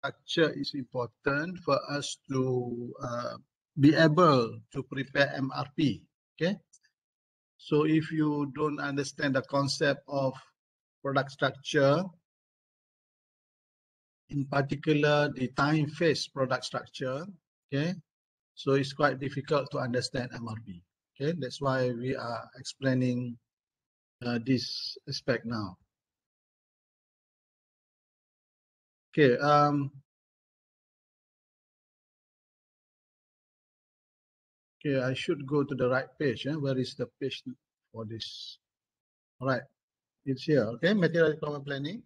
structure is important for us to be able to prepare MRP. Okay. So if you don't understand the concept of product structure, in particular the time phase product structure, okay, so it's quite difficult to understand MRP. Okay, that's why we are explaining this aspect now. Okay. Okay, I should go to the right page. Where is the page for this? All right, it's here. Okay, material requirement planning.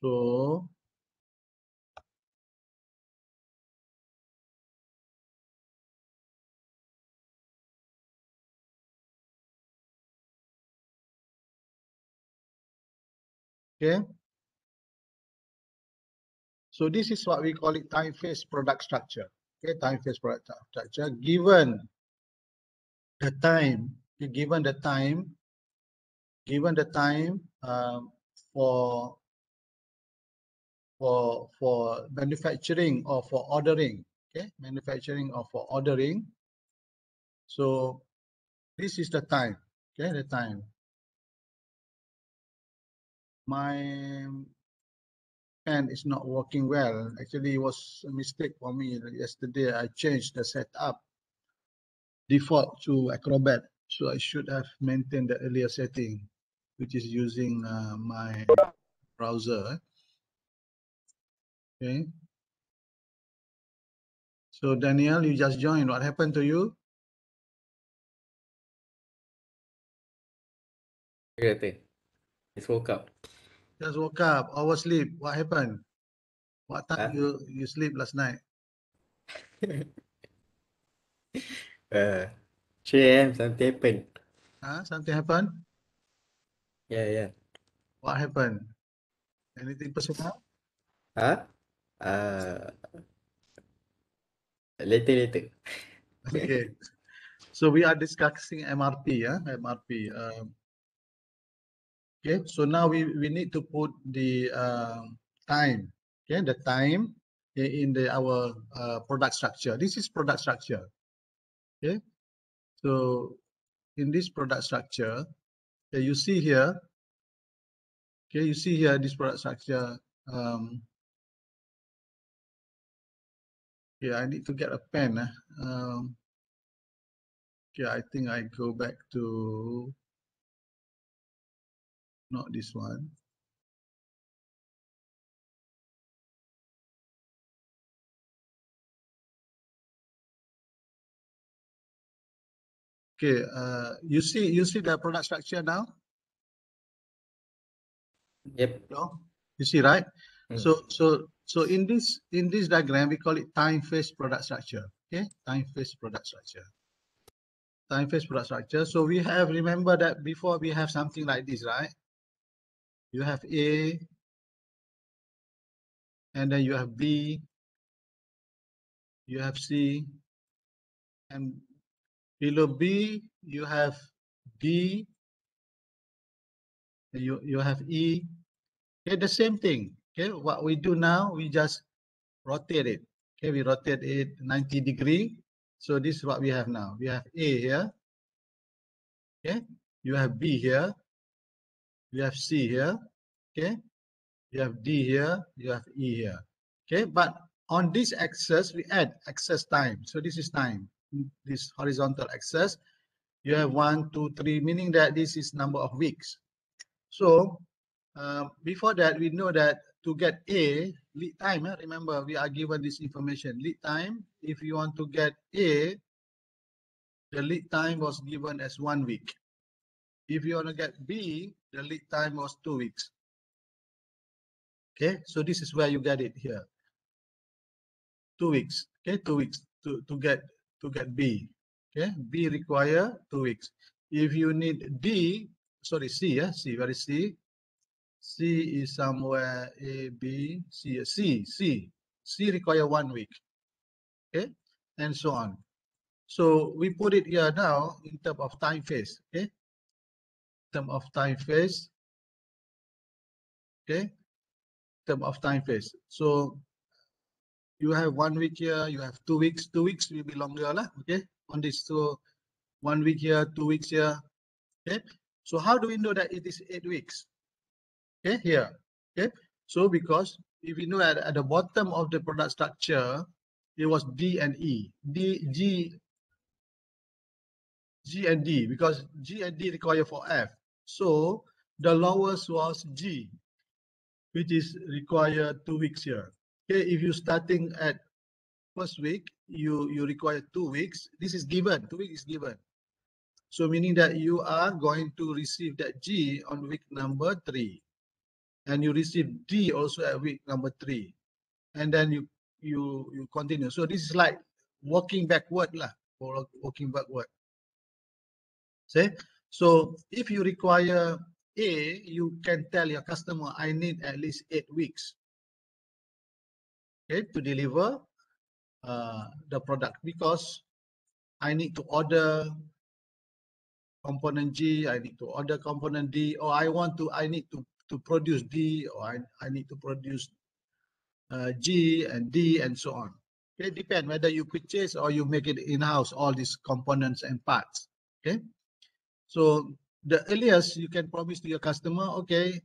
So okay, so this is what we call it time phase product structure. Okay, time phase product structure. Given the time, given the time for manufacturing or for ordering. Okay, manufacturing or for ordering. So this is the time. Okay, the time. My pen is not working well. Actually, it was a mistake for me. Yesterday, I changed the setup default to Acrobat. So I should have maintained the earlier setting, which is using my browser. Okay. So Daniel, you just joined. What happened to you? Just woke up. Just woke up. Oversleep. What happened? What time you sleep last night? 3 a.m. something happened. Something happened? Yeah. What happened? Anything personal? Later. Okay. So we are discussing MRP. MRP. Okay. So now we need to put the time. Okay, the time in our product structure. This is product structure. Okay. So in this product structure, okay, you see here. Okay, you see here this product structure. Yeah, I need to get a pen. Okay, I think I go back to not this one. Okay, you see the product structure now? Yep. No? You see, right? So in this diagram, we call it time phase product structure. Okay, time phase product structure. Time phase product structure. So we have, remember that before we have something like this, right? You have A, and then you have B, you have C, and below B you have D, you have E. Okay, the same thing. Okay, what we do now, we just rotate it. Okay, we rotate it 90 degree. So this is what we have now. We have A here. Okay, you have B here. You have C here. Okay, you have D here. You have E here. Okay, but on this axis we add axis time. So this is time. This horizontal axis. You have 1, 2, 3, meaning that this is number of weeks. So before that, we know that to get A, lead time, remember we are given this information. Lead time, if you want to get A, the lead time was given as 1 week. If you want to get B, the lead time was 2 weeks. Okay, so this is where you get it here. 2 weeks. Okay, 2 weeks to get B. Okay, B require 2 weeks. If you need D, sorry, C, C, where is C? C is somewhere A, B, C, C require 1 week. Okay, and so on. So we put it here now in terms of time phase. Okay, in terms of time phase. Okay, term of time phase. So you have 1 week here, you have 2 weeks. 2 weeks will be longer lah. Okay, on this. So 1 week here, 2 weeks here. Okay. So how do we know that it is 8 weeks? Okay, here. Okay. So because if you know at the bottom of the product structure, it was D and E. G and D, because G and D require for F. So the lowest was G, which is required 2 weeks here. Okay, if you starting at first week, you require 2 weeks. This is given, 2 weeks is given. So meaning that you are going to receive that G on week number 3. And you receive D also at week number 3. And then you continue. So this is like working backward lah, or working backward. See? So if you require A, you can tell your customer, I need at least 8 weeks, okay, to deliver the product, because I need to order component G, I need to order component D, or I need to produce D, or I need to produce G and D and so on. Okay, depend whether you purchase or you make it in-house, all these components and parts. Okay, so the earliest you can promise to your customer, okay,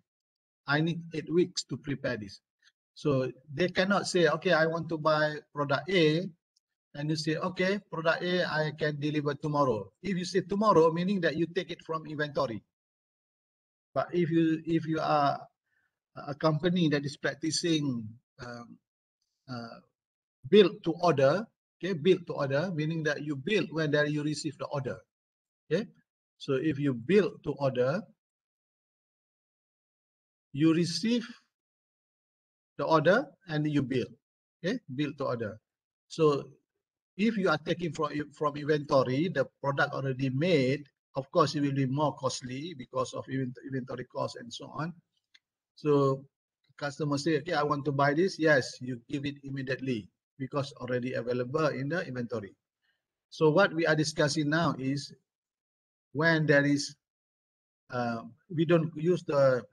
I need 8 weeks to prepare this. So they cannot say, okay, I want to buy product A, and you say, okay, product A I can deliver tomorrow. If you say tomorrow, meaning that you take it from inventory. But if you are a company that is practicing build to order, okay, build to order, meaning that you build when you receive the order. Okay, so if you build to order, you receive the order and you build. Okay, build to order. So if you are taking from inventory, the product already made, of course it will be more costly because of inventory cost and so on. So customer say, okay, I want to buy this. Yes, you give it immediately because already available in the inventory. So what we are discussing now is when there is, we don't use the,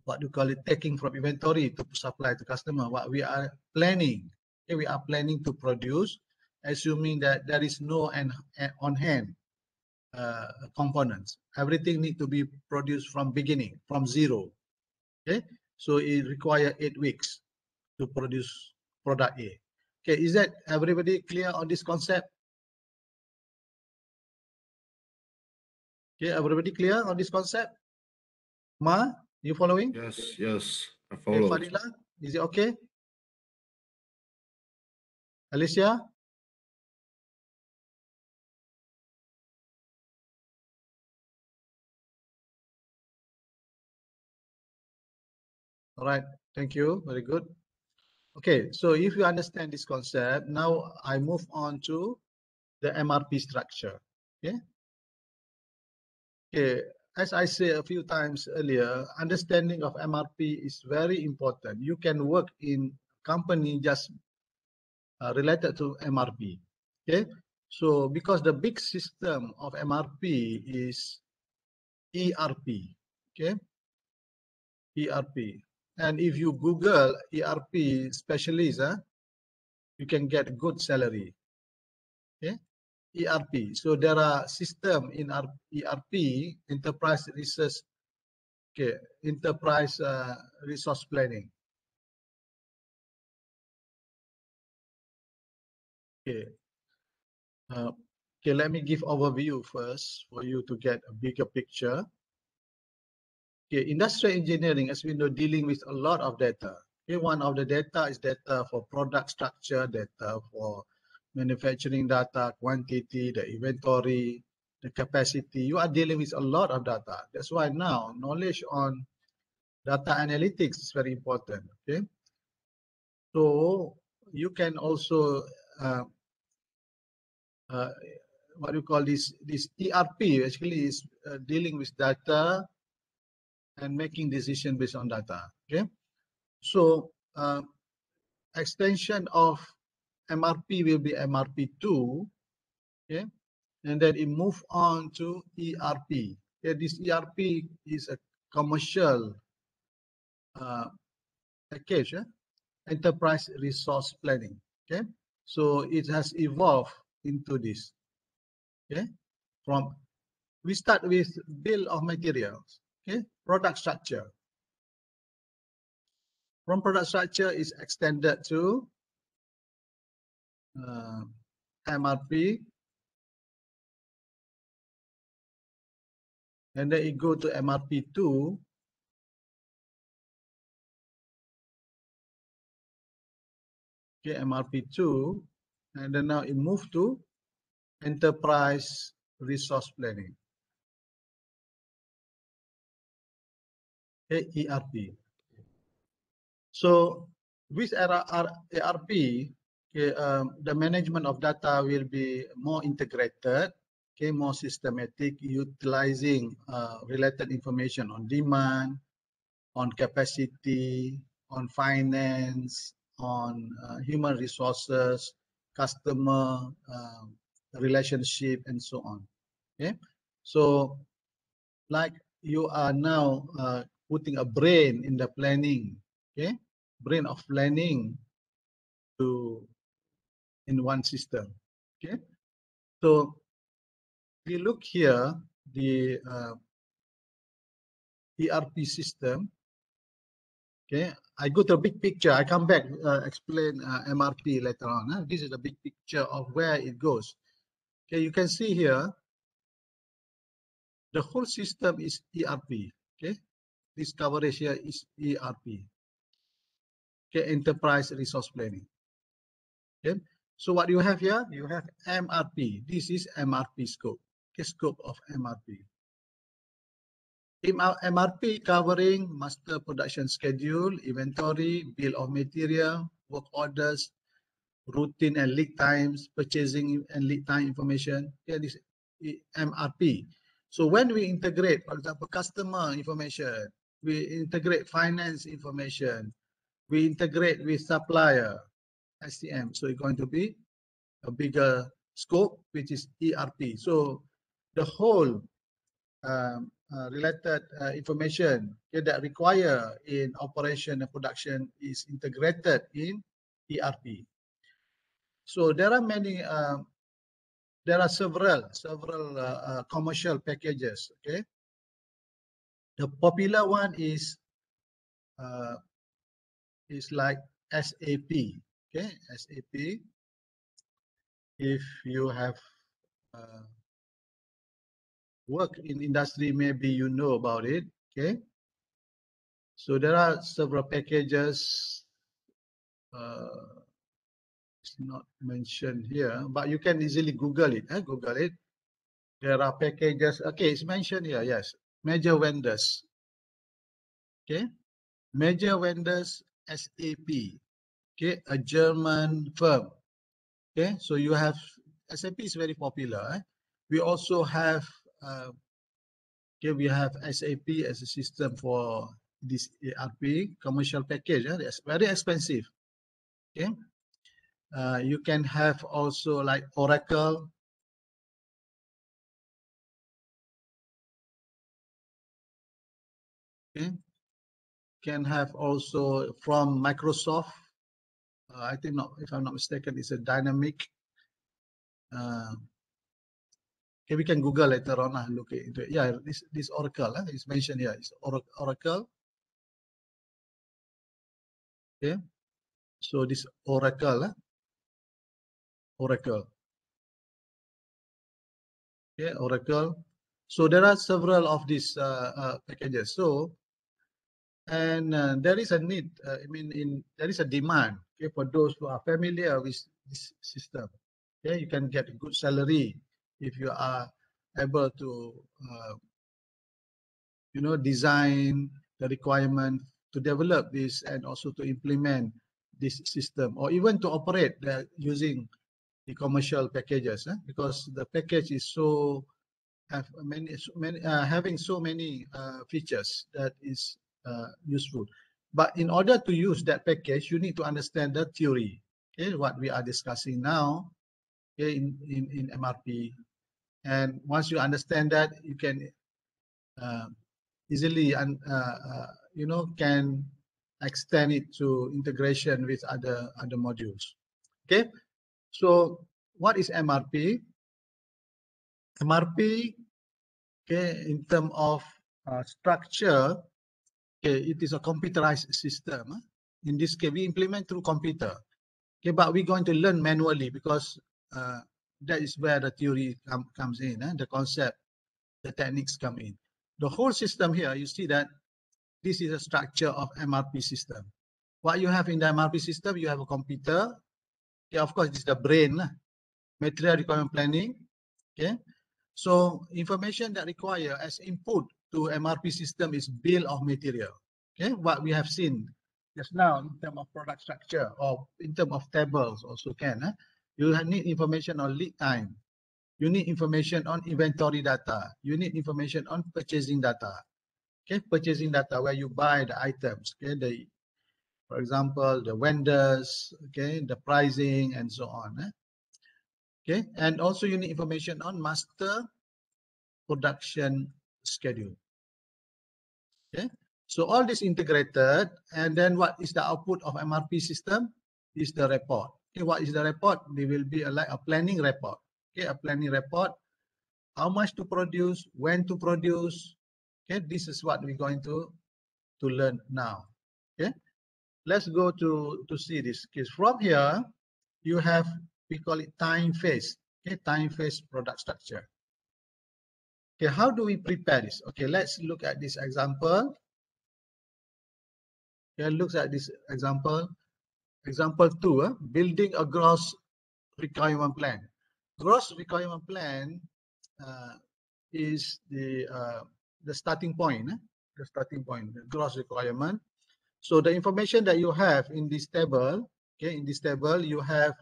what you call it, taking from inventory to supply to customer. What we are planning, okay, we are planning to produce, assuming that there is no on hand components. Everything need to be produced from beginning, from zero. Okay, so it requires 8 weeks to produce product A. Okay, is that everybody clear on this concept? Okay, everybody clear on this concept? Ma, you following? Yes, yes, I Okay, followed. Fadila, is it okay? Alicia? All right, thank you, very good. Okay, so if you understand this concept, now I move on to the MRP structure. Okay. Okay, as I said a few times earlier, understanding of MRP is very important. You can work in company just related to MRP. Okay, so because the big system of MRP is ERP. Okay, ERP. And if you Google ERP specialist, you can get good salary. Okay, ERP. So there are system in ERP, enterprise research, okay, enterprise resource planning. Okay. Okay, let me give overview first for you to get a bigger picture. Okay, industrial engineering, as we know, dealing with a lot of data. Okay, one of the data is data for product structure, data for manufacturing data, quantity, the inventory, the capacity. You are dealing with a lot of data. That's why now knowledge on data analytics is very important. Okay, so you can also what you call this ERP actually is dealing with data and making decision based on data. Okay, so extension of MRP will be MRP2. Okay, and then it move on to ERP. Okay, this ERP is a commercial package, enterprise resource planning. Okay, so it has evolved into this. Okay, from we start with bill of materials. Okay, product structure. From product structure is extended to MRP, and then it go to MRP2. Okay, MRP2, and then now it moved to enterprise resource planning. Okay, ERP. So with ARP, okay, the management of data will be more integrated, okay, more systematic, utilizing related information on demand, on capacity, on finance, on human resources, customer relationship, and so on. Okay, so like you are now putting a brain in the planning, okay, brain of planning to in one system. Okay, so we look here the ERP system. Okay, I go to the big picture. I come back explain MRP later on. This is the big picture of where it goes. Okay, you can see here the whole system is ERP. Okay, this coverage here is ERP. Okay, enterprise resource planning. Okay, so what you have here, you have MRP. This is MRP scope. Okay, scope of MRP. MRP covering master production schedule, inventory, bill of material, work orders, routine and lead times, purchasing and lead time information. Okay, this MRP. So when we integrate, for example, customer information, we integrate finance information, we integrate with supplier, SCM. So it's going to be a bigger scope, which is ERP. So the whole related information that require in operation and production is integrated in ERP. So there are many, there are several commercial packages. Okay, the popular one is like SAP. Okay, SAP. If you have work in industry, maybe you know about it. Okay, so there are several packages. It's not mentioned here, but you can easily Google it. Google it. There are packages. Okay, it's mentioned here. Yes, major vendors. Okay, major vendors SAP. Okay, a German firm. Okay, so you have SAP is very popular. We also have okay, we have SAP as a system for this ERP commercial package. It's very expensive. Okay, you can have also like Oracle. Okay, can have also from Microsoft. I think not, if I'm not mistaken, it's a dynamic. Okay, we can Google later on. Look into it. Yeah, this Oracle is mentioned here. It's Oracle. Okay, so this Oracle. Oracle. Okay, Oracle. So there are several of these packages. So and there is a need. I mean, there is a demand. Okay, for those who are familiar with this system. Okay, you can get a good salary if you are able to design the requirement to develop this and also to implement this system, or even to operate using the commercial packages, because the package is so having so many features that is useful. But in order to use that package, you need to understand the theory. Okay, what we are discussing now, okay, in MRP. And once you understand that, you can easily can extend it to integration with other modules. Okay, so what is MRP? MRP, okay, in terms of structure, okay, it is a computerized system. In this case, we implement through computer. Okay, but we're going to learn manually because that is where the theory comes in, the concept, the techniques come in. The whole system here, you see that this is a structure of MRP system. What you have in the MRP system, you have a computer. Okay, of course, this is the brain, material requirement planning. Okay, so information that require as input to MRP system is bill of material. Okay, what we have seen just now in terms of product structure or in terms of tables also can. You need information on lead time. You need information on inventory data. You need information on purchasing data. Okay, purchasing data where you buy the items. Okay, for example, the vendors. Okay, the pricing and so on. Okay, and also you need information on master production schedule. Okay, so all this integrated, and then what is the output of MRP system? Is the report. Okay, what is the report? There will be like a planning report. Okay, a planning report. How much to produce, when to produce. Okay, this is what we're going to learn now. Okay, let's go to see this case. From here, you have, we call it time phase. Okay, time phase product structure. Okay, how do we prepare this? Okay, let's look at this example. Okay, look at this example. Example 2, building a gross requirement plan. Gross requirement plan is the starting point. The starting point, the gross requirement. So the information that you have in this table, okay, in this table you have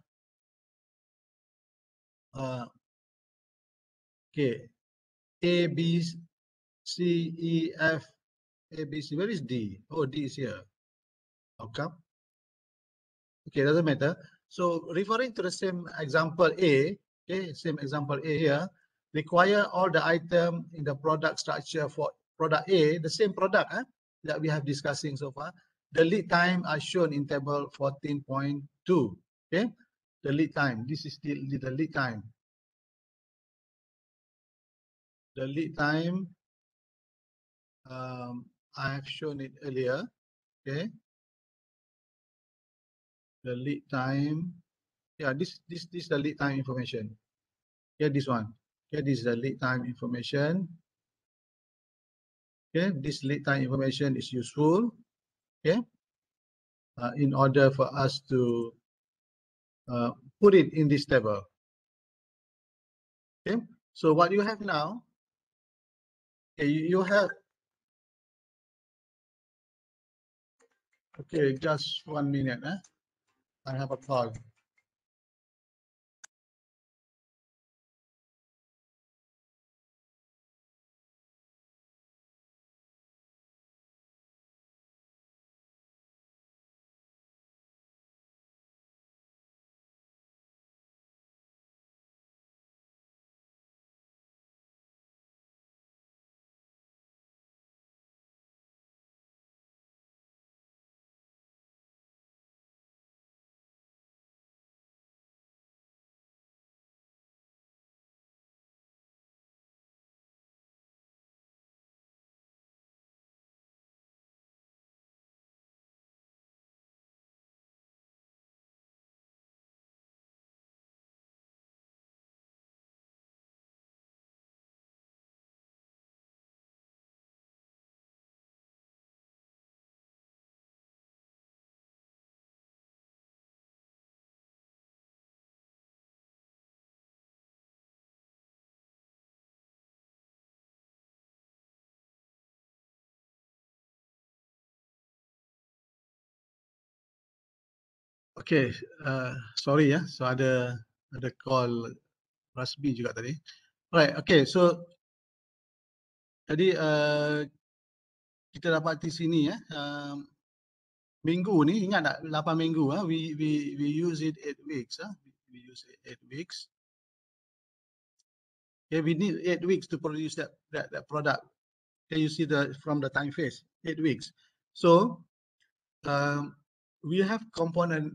okay, A, B, C, E, F, A, B, C. Where is D? Oh, D is here. How come? Okay, doesn't matter. So referring to the same example A, okay, same example A here, require all the item in the product structure for product A, the same product that we have discussing so far. The lead time are shown in table 14.2. Okay, the lead time. This is the lead time. The lead time, I have shown it earlier. Okay, the lead time. Yeah, this is the lead time information. Here, this one. Okay, this is the lead time information. Okay, this lead time information is useful. Okay, in order for us to put it in this table. Okay, so what you have now, okay, you have, okay, just 1 minute. I have a call. Okay, sorry ya, so ada call Rasbi juga tadi. Right, okay, so jadi kita dapat di sini ya. Minggu ni ingat tak 8 minggu we use it 8 weeks we use it 8 weeks. Okay, we need 8 weeks to produce that product. Okay, you see from the time phase 8 weeks. So we have component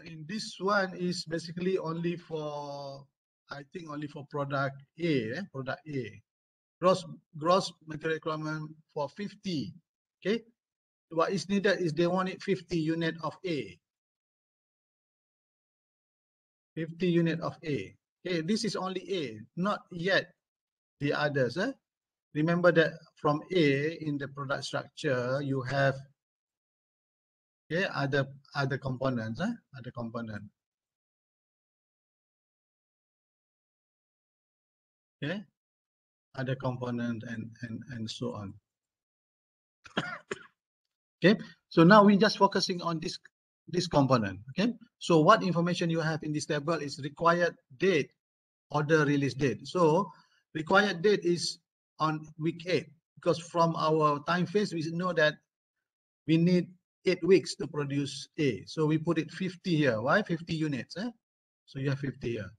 in this one is basically only for, I think only for product A, product A. Gross material requirement for 50. Okay. What is needed is they want it 50 unit of A. 50 unit of A. Okay, this is only A, not yet the others. Remember that from A in the product structure, you have other components, other component. Okay, other component and so on. Okay, so now we just focusing on this component. Okay, so what information you have in this table is required date, order release date. So required date is on week 8 because from our time phase we know that we need 8 weeks to produce A. So we put it 50 here. Why 50 units? So you have 50 here.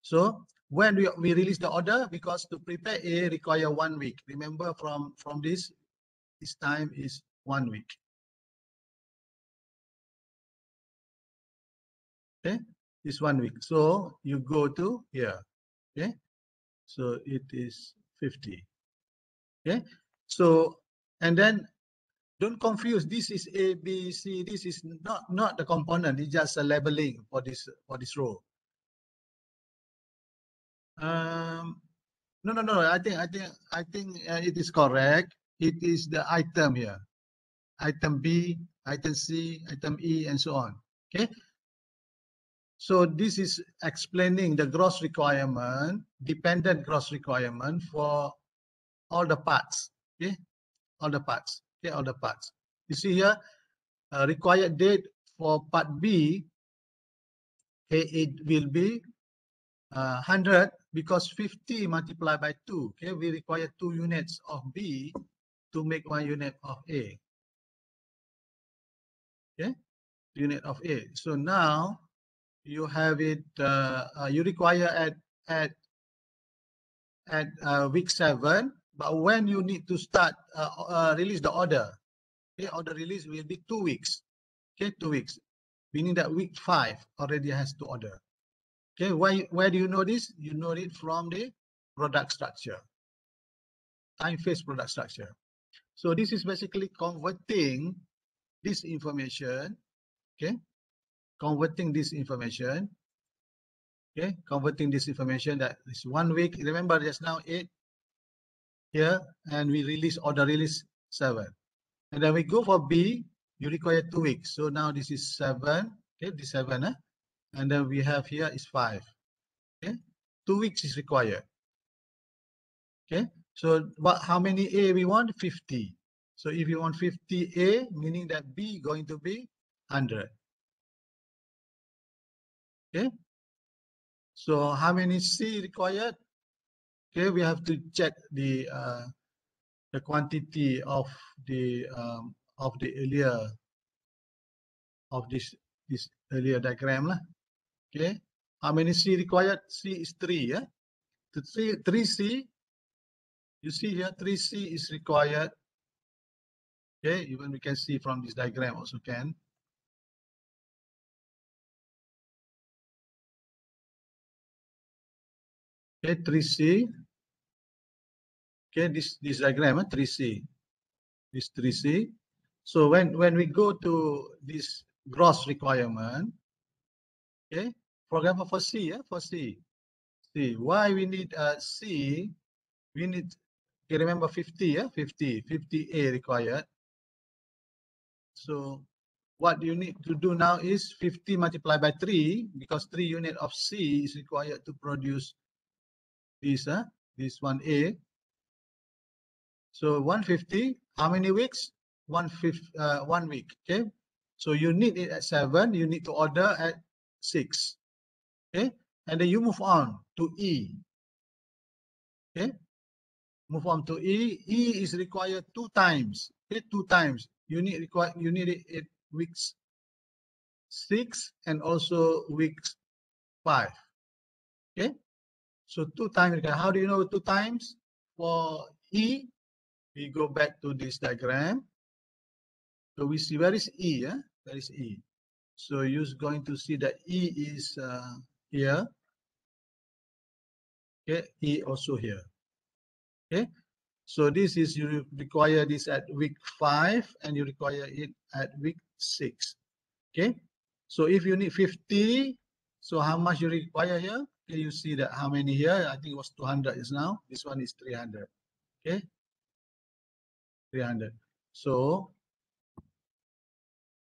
So when we release the order, because to prepare A require 1 week. Remember from this time is 1 week. Okay, this 1 week. So you go to here. Okay, so it is 50. Okay, so and then don't confuse. This is A, B, C. This is not the component. It's just a labeling for this row. No. I think it is correct. It is the item here. Item B, item C, item E, and so on. Okay. So this is explaining the gross requirement, dependent gross requirement for all the parts. Okay, all the parts. Okay, all the parts. You see here, required date for part B. Okay, it will be 100 because 50 multiplied by 2. Okay, we require 2 units of B to make 1 unit of A. Okay, unit of A. So now you have it. You require at week 7, but when you need to start release the order, okay, order release will be 2 weeks. Okay, 2 weeks, meaning that week 5 already has to order. Okay, where do you know this? You know it from the product structure, time phase product structure. So this is basically converting this information. Okay, converting this information. Okay, converting this information that is 1 week. Remember just now 8 here, and we release order release 7, and then we go for B. You require 2 weeks. So now this is 7. Okay, this 7, and then we have here is 5. Okay, 2 weeks is required. Okay, so how many A we want? 50. So if you want 50 A, meaning that B going to be 100. Okay, so how many C required? Okay, we have to check the quantity of the earlier of this earlier diagram lah. Okay, how many C required? C is 3. Yeah, the 3C. You see here 3C is required. Okay, even we can see from this diagram also can. Okay, 3C. Okay, this diagram, 3C. This 3C. So when we go to this gross requirement, okay, for example for C, for C, why we need C? We need, okay, remember 50, 50 A required. So what you need to do now is 50 multiplied by 3 because 3 unit of C is required to produce this this 1A. So 150, how many weeks? 1 week. Okay, so you need it at 7. You need to order at 6. Okay, and then you move on to E. Okay, move on to E. E is required 2 times. Okay, 2 times. You need it at weeks 6 and also weeks 5. Okay, so 2 times. How do you know 2 times? For E, we go back to this diagram. So we see where is E, yeah? Where is E? So you're going to see that E is here. Okay, E also here. Okay, so this is you require this at week 5 and you require it at week 6. Okay, so if you need 50, so how much you require here? Okay, you see that how many here? I think it was 200 is now. This one is 300. Okay, 300. So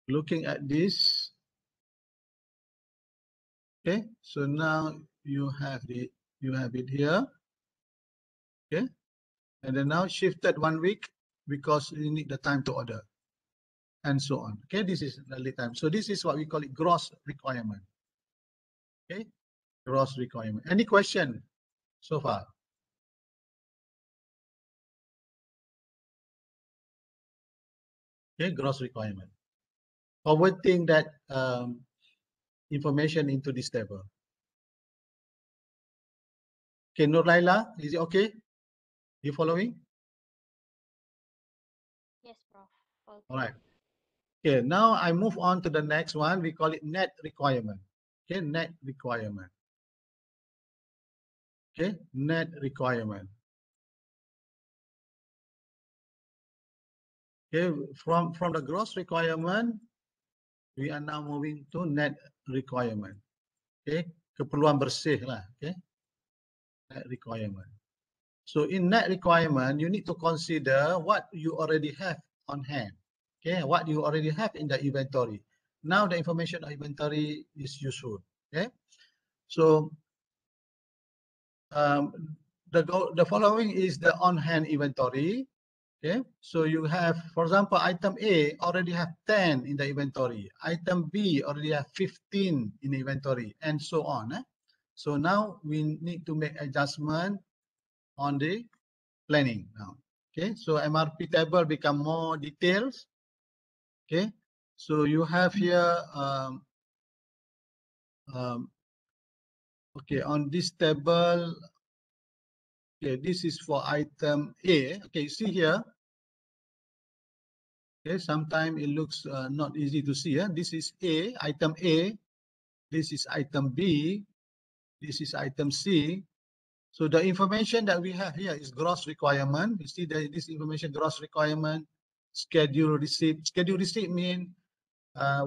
looking at this, okay, so now you have it here. Okay, and then now shifted 1 week because you need the time to order and so on. Okay, this is the lead time. So this is what we call it gross requirement. Okay, gross requirement. Any question so far? Okay, gross requirement. Forwarding that information into this table. Okay, Nurlaila, is it okay? You following? Yes, Prof. Okay. All right. Okay, now I move on to the next one. We call it net requirement. Okay, net requirement. Okay, net requirement. Okay, from the gross requirement, we are now moving to net requirement. Okay, keperluan bersih lah. Okay, net requirement. So in net requirement, you need to consider what you already have on hand. Okay, what you already have in the inventory. Now the information of inventory is useful. Okay, so the following is the on-hand inventory. Okay, so you have, for example, item A already have 10 in the inventory. Item B already have 15 in the inventory, and so on. So now we need to make adjustment on the planning now. Okay, so MRP table become more details. Okay, so you have here, okay, on this table, okay, this is for item A. Okay, you see here. Okay, sometimes it looks not easy to see. This is A, item A. This is item B. This is item C. So the information that we have here is gross requirement. You see that this information, gross requirement, schedule receipt. Schedule receipt mean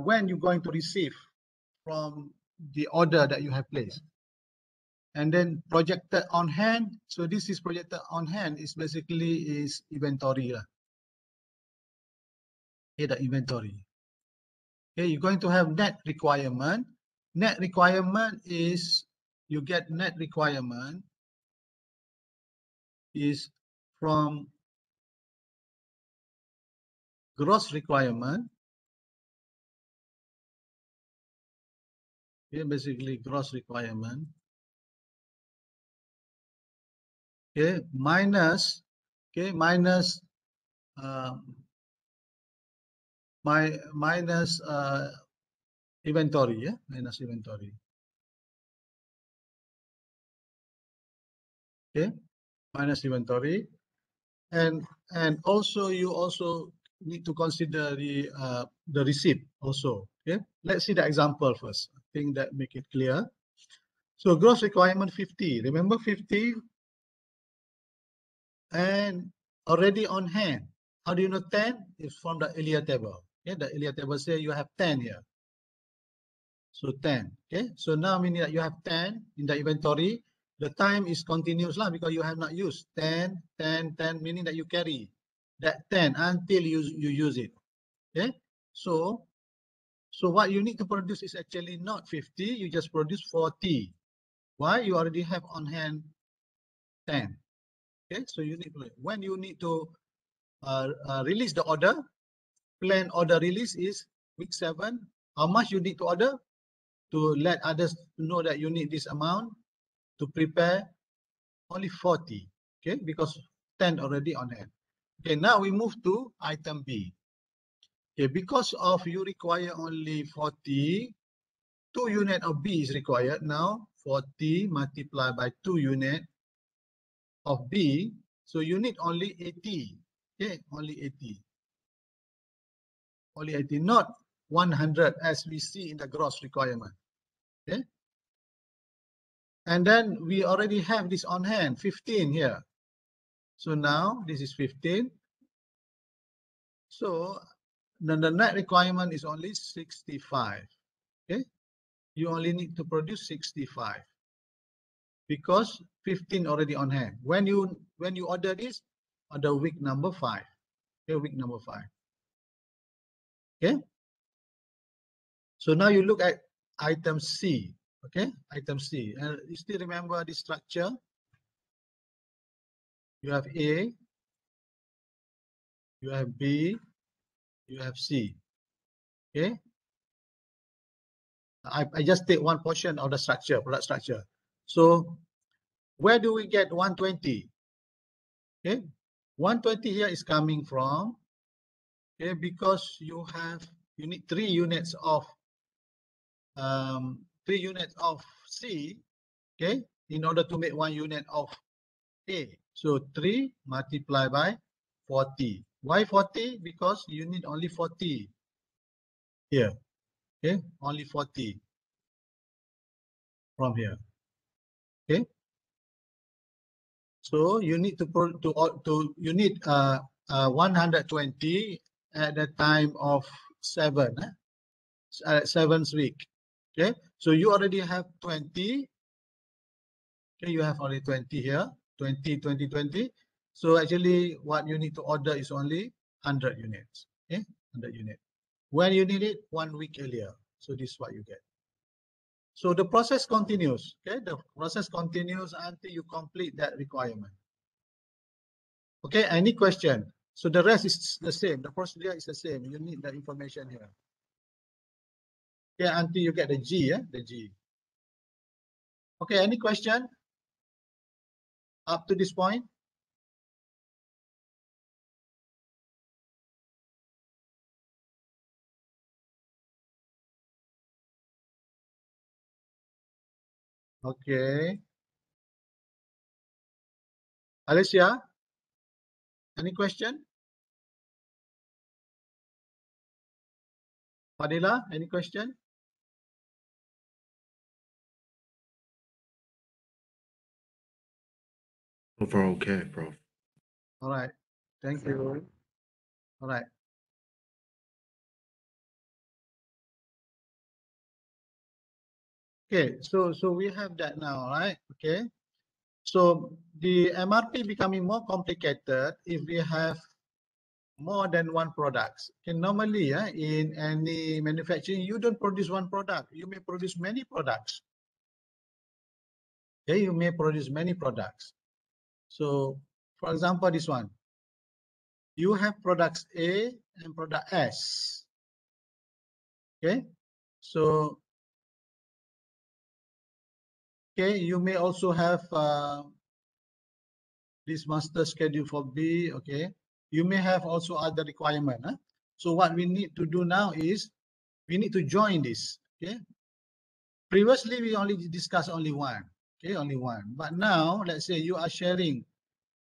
when you're going to receive from the order that you have placed. And then projected on hand. So this is projected on hand is basically is inventory. Okay, the inventory. Okay, you're going to have net requirement. Net requirement is, you get net requirement is from gross requirement. Okay, basically gross requirement. Okay, minus, okay, minus minus inventory, yeah, minus inventory. Okay, minus inventory, and also you also need to consider the receipt also. Okay, let's see the example first. I think that make it clear. So gross requirement 50. Remember 50 and already on hand. How do you know 10? It's from the earlier table. Okay, the earlier table say you have 10 here. So 10. Okay, so now meaning that you have 10 in the inventory. The time is continuous lah because you have not used 10, 10, 10, meaning that you carry that 10 until you use it. Okay, so what you need to produce is actually not 50. You just produce 40. Why? You already have on hand 10. Okay, so you need to, when you need to release the order, plan order release is week 7. How much you need to order to let others know that you need this amount to prepare? Only 40. Okay, because 10 already on hand. Okay, now we move to item B. Okay, because of you require only 40, 2 unit of B is required now. 40 multiplied by 2 unit of B. So you need only 80. Okay, only 80. only 80, not 100 as we see in the gross requirement. Okay. And then we already have this on hand, 15 here. So now this is 15. So then the net requirement is only 65. Okay. You only need to produce 65 because 15 already on hand. When you order this on the week number 5. Okay, week number 5. Okay. So now you look at item C. Okay, item C. And you still remember the structure? You have A, you have B, you have C. Okay. I just take one portion of the structure, product structure. So where do we get 120? Okay, 120 here is coming from, okay, because you need 3 units of C, okay, in order to make 1 unit of A. So 3 multiplied by 40. Why 40? Because you need only 40 here. Okay, only 40 from here. Okay. So you need to 120 at the time of 7, 7th week. Okay, so you already have 20. Okay, you have only 20 here, 20, 20, 20. So actually what you need to order is only 100 units. Okay, 100 units. When you need it, 1 week earlier. So this is what you get. So the process continues. Okay, the process continues until you complete that requirement. Okay, any question? So the rest is the same. The procedure is the same. You need the information here. Okay, until you get the G, the G. Okay, any question up to this point? Okay. Alicia, any question? Fadila, any question? Overall, okay, Prof. All right. Thank you. All right. Okay, so we have that now, right? Okay. So the MRP becoming more complicated if we have more than one products. Okay, normally in any manufacturing, you don't produce one product. You may produce many products. Okay, you may produce many products. So for example, this one, you have products A and product S. Okay, so okay, you may also have this master schedule for B. Okay, you may have also other requirement. So what we need to do now is we need to join this. Okay, previously we only discussed only one. Okay, only one. But now let's say you are sharing.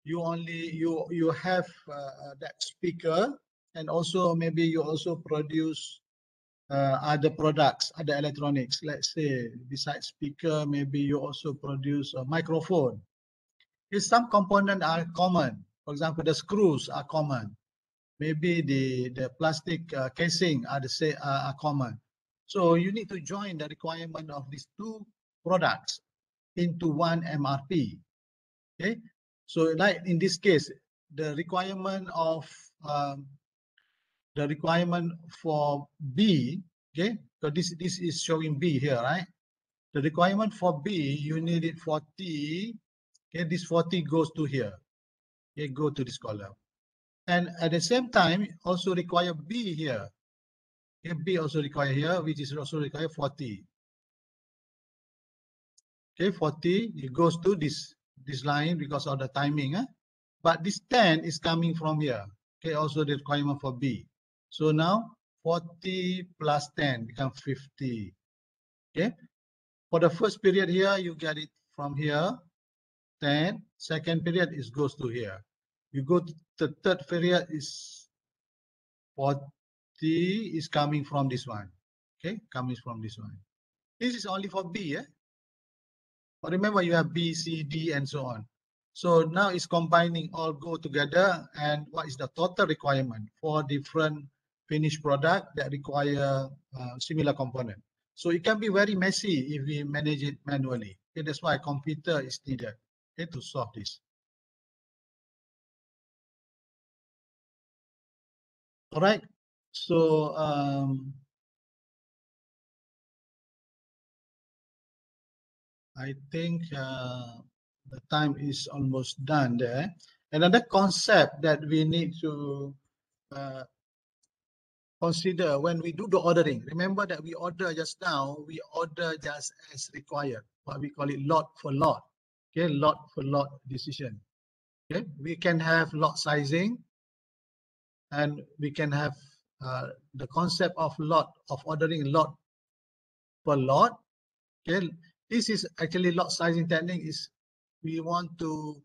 You have that speaker, and also maybe you also produce other products, other electronics. Let's say besides speaker, maybe you also produce a microphone. If some components are common, for example, the screws are common. Maybe the plastic casing are the same, are common. So you need to join the requirement of these 2 products into one MRP. Okay, so like in this case, the requirement for B, okay, so this is showing B here, right? The requirement for B, you need it 40. Okay, this 40 goes to here. Okay, go to this column. And at the same time, also require B here. Okay, B also require here, which is also require 40. Okay, 40, it goes to this line because of the timing. But this 10 is coming from here. Okay, also the requirement for B. So now 40 plus 10 becomes 50. Okay, for the first period here, you get it from here, 10. Second period is goes to here. You go to the third period is 40, is coming from this one. Okay, coming from this one. This is only for B, yeah? But remember, you have B, C, D, and so on. So now it's combining all go together, and what is the total requirement for different finished product that require similar component. So it can be very messy if we manage it manually. Okay, that's why a computer is needed, okay, to solve this. All right. So I think the time is almost done there. Another concept that we need to consider when we do the ordering. Remember that we order just now, we order just as required, what we call it lot for lot. Okay, lot for lot decision. Okay, we can have lot sizing, and we can have the concept of lot, of ordering lot per lot. Okay, this is actually lot sizing technique. Is we want to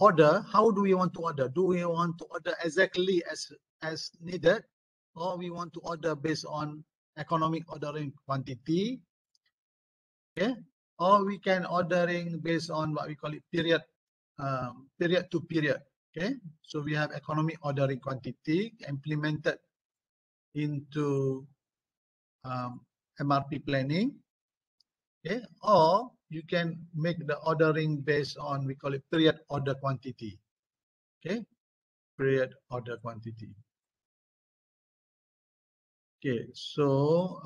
order. How do we want to order? Do we want to order exactly as needed, or we want to order based on economic ordering quantity? Okay, or we can ordering based on what we call it period, period to period. Okay, so we have economic ordering quantity implemented into MRP planning. Okay, or you can make the ordering based on, we call it period order quantity. Okay, period order quantity. Okay, so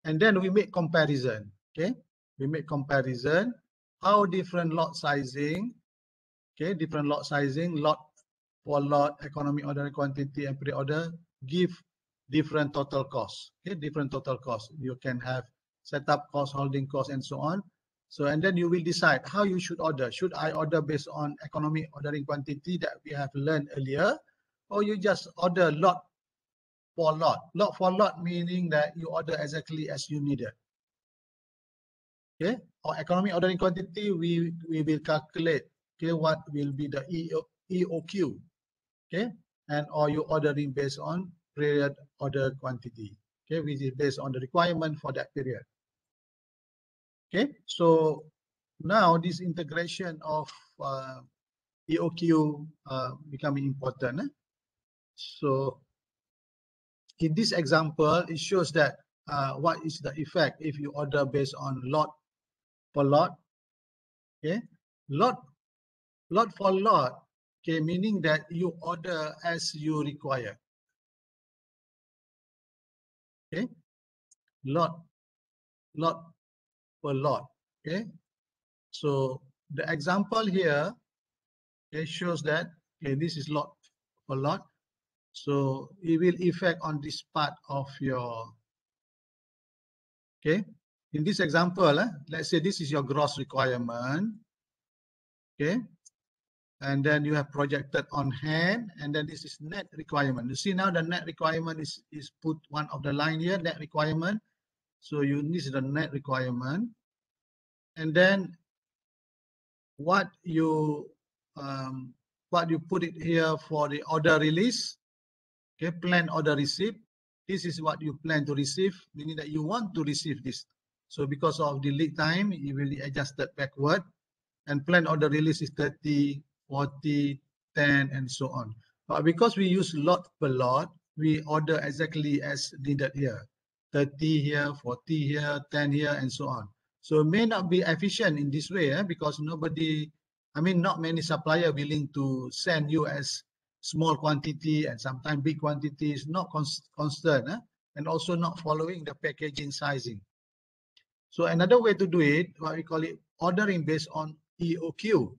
and then we make comparison. Okay, we make comparison how different lot sizing, okay, different lot sizing, lot for lot, economic order quantity, and pre-order give different total costs. Okay, different total costs. You can have setup cost, holding cost, and so on. So, and then you will decide how you should order. Should I order based on economic ordering quantity that we have learned earlier, or you just order lot for lot? Lot for lot meaning that you order exactly as you needed. Okay, or economic ordering quantity, we will calculate, okay, what will be the EOQ, okay, and or you ordering based on period order quantity, okay, which is based on the requirement for that period. Okay, so now this integration of EOQ becoming important. So in this example, it shows that what is the effect if you order based on lot for lot. Okay, lot for lot, okay, meaning that you order as you require. Okay, lot per lot. Okay, so the example here, okay, shows that, okay, this is lot per lot, so it will affect on this part of your, okay, in this example, let's say this is your gross requirement, okay, and then you have projected on hand, and then this is net requirement. You see now the net requirement is put one of the line here, net requirement. So you need the net requirement, and then what you put it here for the order release. Okay, plan order receipt. This is what you plan to receive, meaning that you want to receive this. So because of the lead time, it will be adjusted backward, and plan order release is 30, 40, 10, and so on. But because we use lot per lot, we order exactly as needed here. 30 here, 40 here, 10 here, and so on. So it may not be efficient in this way, because not many suppliers willing to send you as small quantity and sometimes big quantities, not constant, and also not following the packaging sizing. So another way to do it, what we call it, ordering based on EOQ,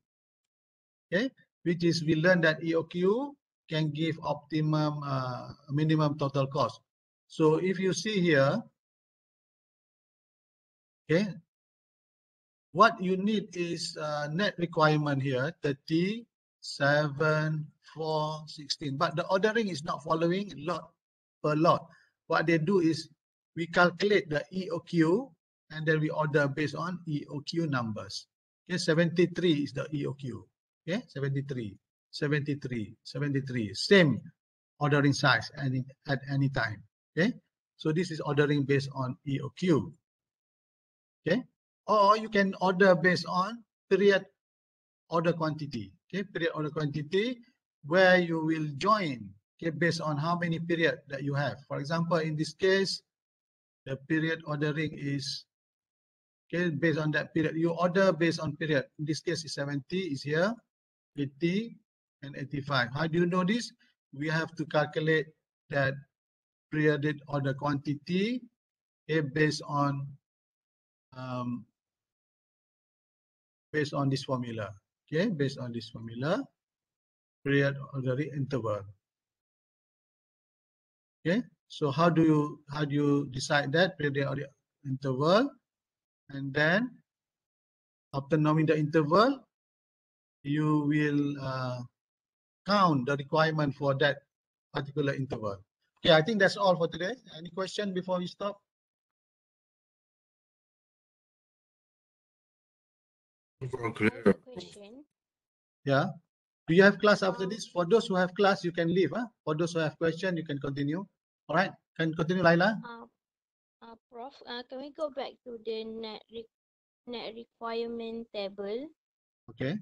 okay, which is we learned that EOQ can give optimum minimum total cost. So if you see here, okay, what you need is net requirement here, 30, 7, 4, 16. But the ordering is not following lot per lot. What they do is we calculate the EOQ, and then we order based on EOQ numbers. Okay, 73 is the EOQ. Okay, 73, 73, 73. Same ordering size at any time. Okay, so this is ordering based on EOQ. Okay, or you can order based on period order quantity. Okay, period order quantity where you will join. Okay, based on how many period that you have. For example, in this case, the period ordering is okay based on that period. You order based on period. In this case, is 70 is here, 80 and 85. How do you know this? We have to calculate that periodic order quantity based on this formula. Okay, based on this formula, period ordering interval. Okay, so how do you decide that periodic order interval? And then after knowing the interval, you will count the requirement for that particular interval. Okay, I think that's all for today. Any question before we stop? Overall I clear. have a question. Yeah. Do you have class after this? For those who have class, you can leave. For those who have question, you can continue. All right, can continue, Laila. Prof, can we go back to the net requirement table? Okay.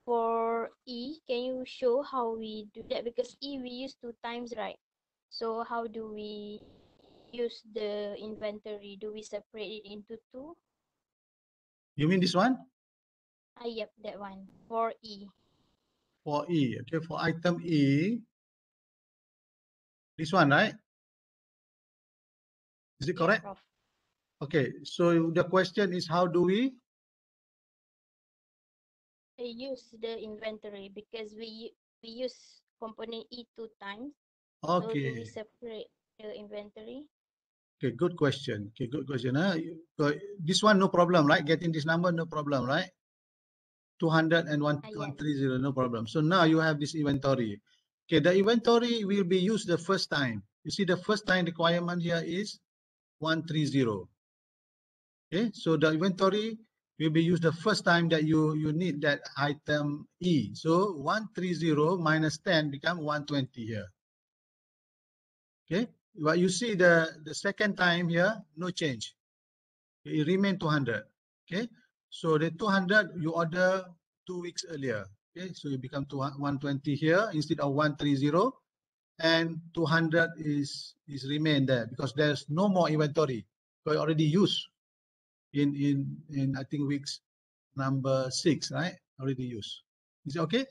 For E, can you show how we do that? Because E we use 2 times, right? So how do we use the inventory? Do we separate it into 2? You mean this one? Yep, that one. For E. For E. Okay, for item E. This one, right? Is it Yes, correct? Prof. Okay, so the question is how do we? Use the inventory because we use component E 2 times. So do we Okay. separate the inventory? Okay, good question. Okay, good question. This one, no problem, right? Getting this number, no problem, right? 200 and 130, no problem. So now you have this inventory. Okay, the inventory will be used the first time. You see the first time requirement here is 130. Okay, so the inventory will be used the first time that you need that item E. So 130 minus 10 become 120 here. Okay, but you see the second time here, no change. It remain 200. Okay, so the 200 you order 2 weeks earlier. Okay, so you become 120 here instead of 130, and 200 is remain there because there's no more inventory. So already used in I think weeks number 6, right? Already used. Is it okay?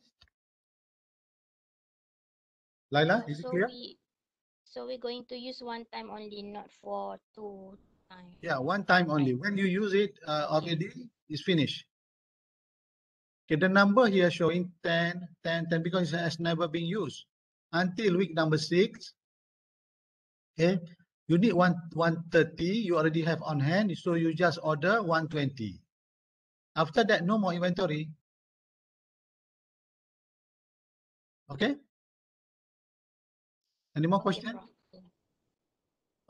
Laila, is it clear? So we're going to use 1 time only, not for 2 times. Yeah, 1 time only. When you use it already, it's finished. Okay, the number here showing 10, 10, 10 because it has never been used until week number 6. Okay, you need 130. You already have on hand, so you just order 120. After that, no more inventory. Okay. Any more questions?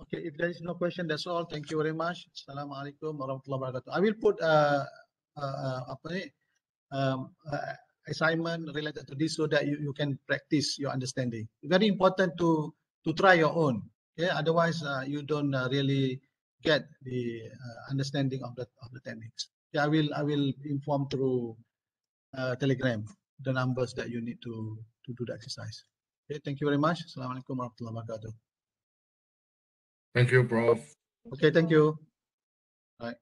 Okay, if there is no question, that's all. Thank you very much. Assalamualaikum warahmatullahi wabarakatuh. I will put assignment related to this so that you can practice your understanding. Very important to try your own. Okay, otherwise you don't really get the understanding of the techniques. Yeah, I will inform through Telegram the numbers that you need to do the exercise. Okay, thank you very much. Assalamualaikum warahmatullahi wabarakatuh. Thank you, Prof. Okay, thank you. Bye.